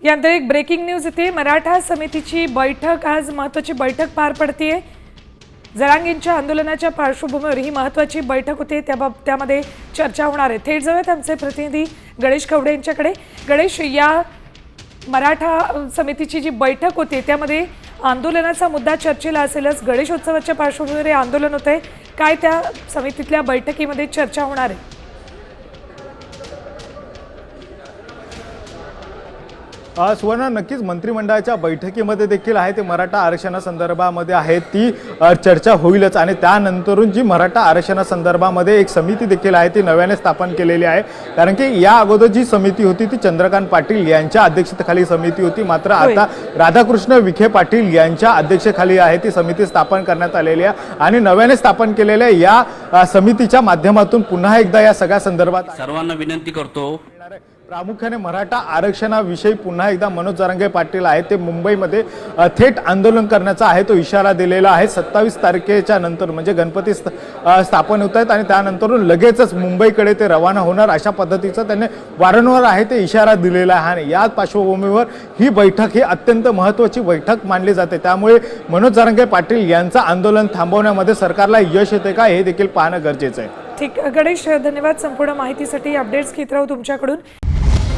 यानंतर एक breaking news येते। मराठा समितीची बैठक, आज महत्त्वाची बैठक पार पडते। जरांगेंच्या आंदोलनाच्या पार्श्वभूमीवर ही महत्त्वाची बैठक होते, त्यामध्ये चर्चा होणार आहे। थेट जाऊयात आमचे प्रतिनिधी गणेश कवडे यांच्याकडे। गणेश, या मराठा समितीची जी बैठक होती त्यामध्ये आंदोलनाचा मुद्दा चर्चेला असेलच। गणेशोत्सवाच्या पार्श्वभूमीवर आंदोलन होते, काय त्या समितीतल्या बैठकीमध्ये चर्चा होणार आहे? सुवर्ण, नक्कीच मंत्रिमंडळाच्या बैठकीमध्ये देखील आहे ते मराठा आरक्षणासंदर्भामध्ये आहे ती चर्चा होईलच। आणि त्यानंतरून जी मराठा आरक्षणासंदर्भामध्ये एक समिती देखील आहे ती नव्याने स्थापन केलेली आहे। कारण की या अगोदर जी समिती होती ती चंद्रकांत पाटील यांच्या अध्यक्षतेखाली समिती होती, मात्र आता राधाकृष्ण विखे पाटील यांच्या अध्यक्षतेखाली आहे ती समिती स्थापन करण्यात आलेली आहे। आणि नव्याने स्थापन केलेल्या या समितीच्या माध्यमातून पुन्हा एकदा या सगळ्या संदर्भात सर्वांना विनंती करतो, प्रामुख्याने मराठा आरक्षणाविषयी पुन्हा एकदा मनोज जरांगे पाटील आहेत ते मुंबईमध्ये थेट आंदोलन करण्याचा आहे तो इशारा दिलेला आहे। 27 तारखेच्या नंतर म्हणजे गणपती स्थापन होत आहेत आणि त्यानंतरून लगेचच मुंबईकडे ते रवाना होणार, अशा पद्धतीचा त्यांनी वारंवार आहे ते इशारा दिलेला आहे। आणि या पार्श्वभूमीवर ही बैठक ही अत्यंत महत्त्वाची बैठक मानली जाते। त्यामुळे मनोज जरांगे पाटील यांचं आंदोलन थांबवण्यामध्ये सरकारला यश येते का हे देखील पाहणं गरजेचं आहे। ठीक, गणेश धन्यवाद संपूर्ण माहितीसाठी। अपडेट्स घेत राहू तुमच्याकडून।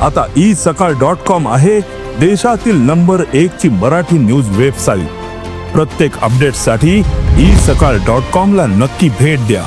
आता isakal.com आहे देशातील नंबर 1 ची मराठी न्यूज वेबसाईट। प्रत्येक अपडेटसाठी isakal.com ला नक्की भेट द्या।